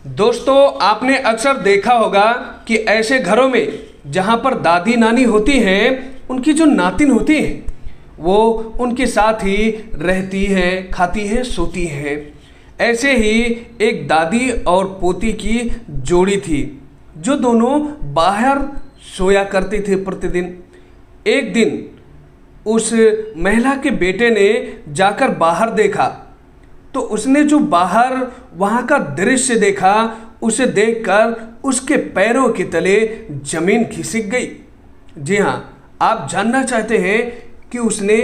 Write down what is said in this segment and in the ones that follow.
दोस्तों, आपने अक्सर देखा होगा कि ऐसे घरों में जहाँ पर दादी नानी होती हैं, उनकी जो नातिन होती है वो उनके साथ ही रहती है, खाती है, सोती है। ऐसे ही एक दादी और पोती की जोड़ी थी जो दोनों बाहर सोया करते थे प्रतिदिन। एक दिन उस महिला के बेटे ने जाकर बाहर देखा तो उसने जो बाहर वहाँ का दृश्य देखा, उसे देखकर उसके पैरों के तले जमीन खिसक गई। जी हाँ, आप जानना चाहते हैं कि उसने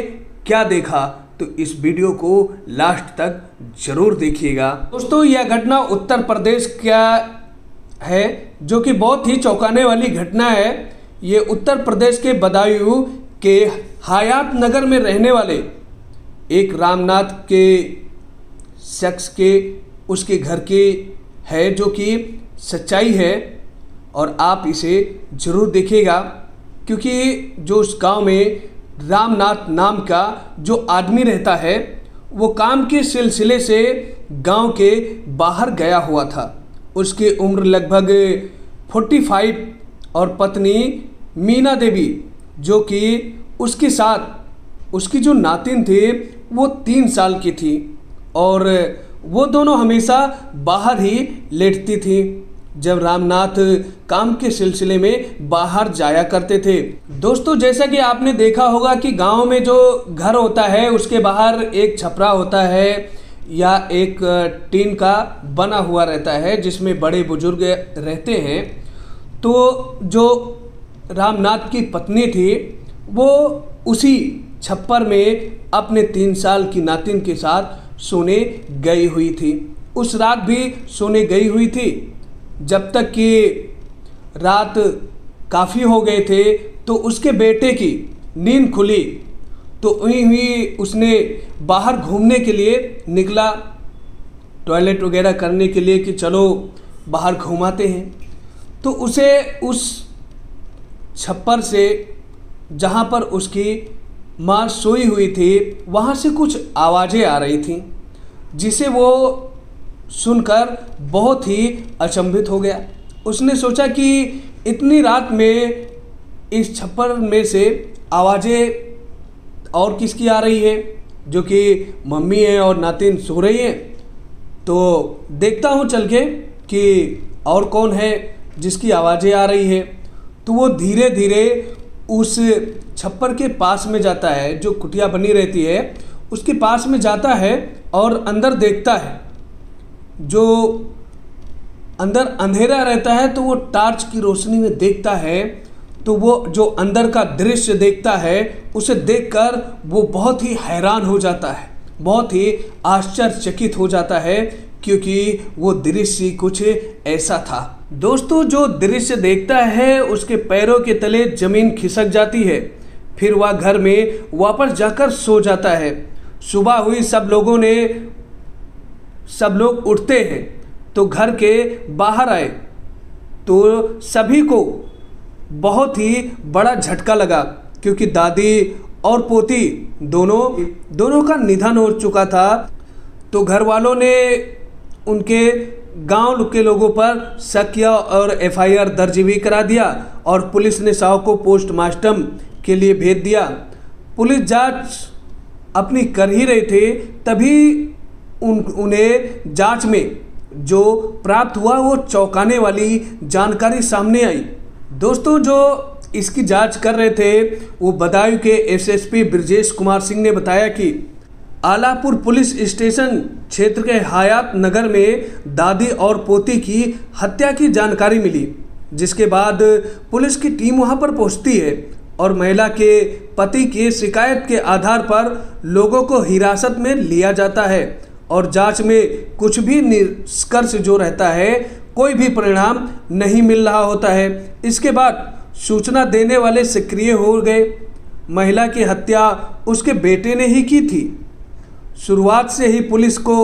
क्या देखा तो इस वीडियो को लास्ट तक जरूर देखिएगा। दोस्तों, यह घटना उत्तर प्रदेश का है जो कि बहुत ही चौंकाने वाली घटना है। ये उत्तर प्रदेश के बदायूं के हयात नगर में रहने वाले एक रामनाथ के शख्स के उसके घर की है, जो कि सच्चाई है और आप इसे ज़रूर देखिएगा। क्योंकि जो उस गांव में रामनाथ नाम का जो आदमी रहता है, वो काम के सिलसिले से गांव के बाहर गया हुआ था। उसकी उम्र लगभग 45 और पत्नी मीना देवी जो कि उसके साथ उसकी जो नातिन थी वो 3 साल की थी और वो दोनों हमेशा बाहर ही लेटती थी जब रामनाथ काम के सिलसिले में बाहर जाया करते थे। दोस्तों, जैसा कि आपने देखा होगा कि गांव में जो घर होता है उसके बाहर एक छपरा होता है या एक टीन का बना हुआ रहता है जिसमें बड़े बुजुर्ग रहते हैं। तो जो रामनाथ की पत्नी थी वो उसी छप्पर में अपने 3 साल की नातिन के साथ सोने गई हुई थी। उस रात भी सोने गई हुई थी। जब तक कि रात काफ़ी हो गए थे तो उसके बेटे की नींद खुली तो वहीं उसने बाहर घूमने के लिए निकला, टॉयलेट वगैरह करने के लिए कि चलो बाहर घुमाते हैं। तो उसे उस छप्पर से जहाँ पर उसकी माँ सोई हुई थी वहाँ से कुछ आवाज़ें आ रही थीं, जिसे वो सुनकर बहुत ही अचंभित हो गया। उसने सोचा कि इतनी रात में इस छप्पर में से आवाज़ें और किसकी आ रही है, जो कि मम्मी है और नातिन सो रही हैं। तो देखता हूँ चल के कि और कौन है जिसकी आवाज़ें आ रही है। तो वो धीरे धीरे उस छप्पर के पास में जाता है, जो कुटिया बनी रहती है उसके पास में जाता है और अंदर देखता है। जो अंदर अंधेरा रहता है तो वो टार्च की रोशनी में देखता है। तो वो जो अंदर का दृश्य देखता है उसे देखकर वो बहुत ही हैरान हो जाता है, बहुत ही आश्चर्यचकित हो जाता है, क्योंकि वो दृश्य कुछ ऐसा था। दोस्तों, जो दृश्य देखता है उसके पैरों के तले जमीन खिसक जाती है। फिर वह घर में वापस जाकर सो जाता है। सुबह हुई, सब लोग उठते हैं तो घर के बाहर आए तो सभी को बहुत ही बड़ा झटका लगा, क्योंकि दादी और पोती दोनों का निधन हो चुका था। तो घर वालों ने उनके गांव के लोगों पर शक किया और FIR दर्ज भी करा दिया और पुलिस ने शव को पोस्टमार्टम के लिए भेज दिया। पुलिस जांच अपनी कर ही रही थे, तभी उन्हें जांच में जो प्राप्त हुआ वो चौंकाने वाली जानकारी सामने आई। दोस्तों, जो इसकी जांच कर रहे थे वो बदायूं के SSP ब्रजेश कुमार सिंह ने बताया कि आलापुर पुलिस स्टेशन क्षेत्र के हयात नगर में दादी और पोती की हत्या की जानकारी मिली, जिसके बाद पुलिस की टीम वहां पर पहुंचती है और महिला के पति की शिकायत के आधार पर लोगों को हिरासत में लिया जाता है और जांच में कुछ भी निष्कर्ष जो रहता है, कोई भी परिणाम नहीं मिल रहा होता है। इसके बाद सूचना देने वाले सक्रिय हो गए। महिला की हत्या उसके बेटे ने ही की थी। शुरुआत से ही पुलिस को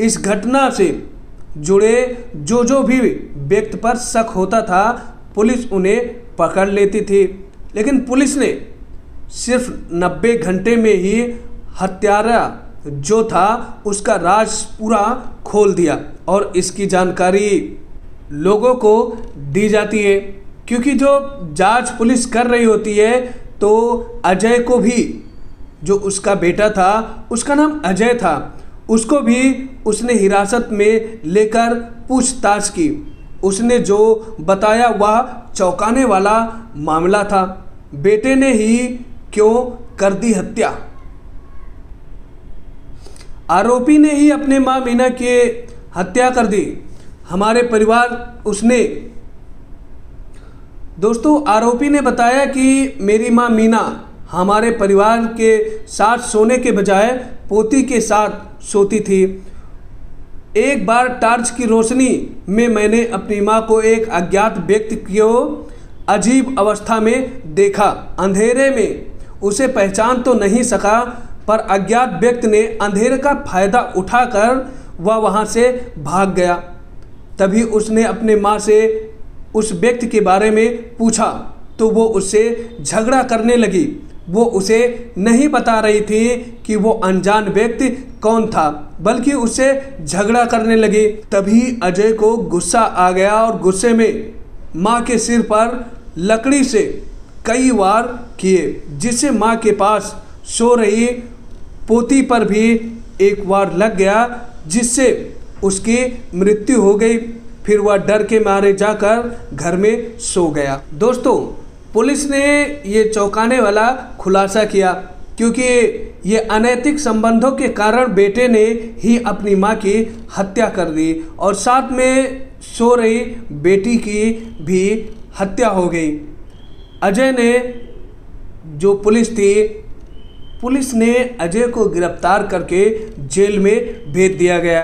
इस घटना से जुड़े जो भी व्यक्ति पर शक होता था, पुलिस उन्हें पकड़ लेती थी। लेकिन पुलिस ने सिर्फ 90 घंटे में ही हत्यारा जो था उसका राज पूरा खोल दिया और इसकी जानकारी लोगों को दी जाती है, क्योंकि जो जांच पुलिस कर रही होती है तो अजय को भी, जो उसका बेटा था, उसका नाम अजय था, उसको भी उसने हिरासत में लेकर पूछताछ की। उसने जो बताया वह चौंकाने वाला मामला था। बेटे ने ही क्यों कर दी हत्या? आरोपी ने ही अपने मां मीना की हत्या कर दी। हमारे परिवार उसने दोस्तों आरोपी ने बताया कि मेरी मां मीना हमारे परिवार के साथ सोने के बजाय पोती के साथ सोती थी। एक बार टार्च की रोशनी में मैंने अपनी मां को एक अज्ञात व्यक्ति को अजीब अवस्था में देखा। अंधेरे में उसे पहचान तो नहीं सका, पर अज्ञात व्यक्ति ने अंधेरे का फायदा उठाकर वह वहां से भाग गया। तभी उसने अपने मां से उस व्यक्ति के बारे में पूछा तो वो उससे झगड़ा करने लगी। वो उसे नहीं बता रही थी कि वो अनजान व्यक्ति कौन था, बल्कि उससे झगड़ा करने लगी। तभी अजय को गुस्सा आ गया और गुस्से में मां के सिर पर लकड़ी से कई वार किए, जिससे मां के पास सो रही पोती पर भी एक वार लग गया, जिससे उसकी मृत्यु हो गई। फिर वह डर के मारे जाकर घर में सो गया। दोस्तों, पुलिस ने ये चौंकाने वाला खुलासा किया, क्योंकि ये अनैतिक संबंधों के कारण बेटे ने ही अपनी मां की हत्या कर दी और साथ में सो रही बेटी की भी हत्या हो गई। अजय ने, जो पुलिस थी, पुलिस ने अजय को गिरफ्तार करके जेल में भेज दिया गया।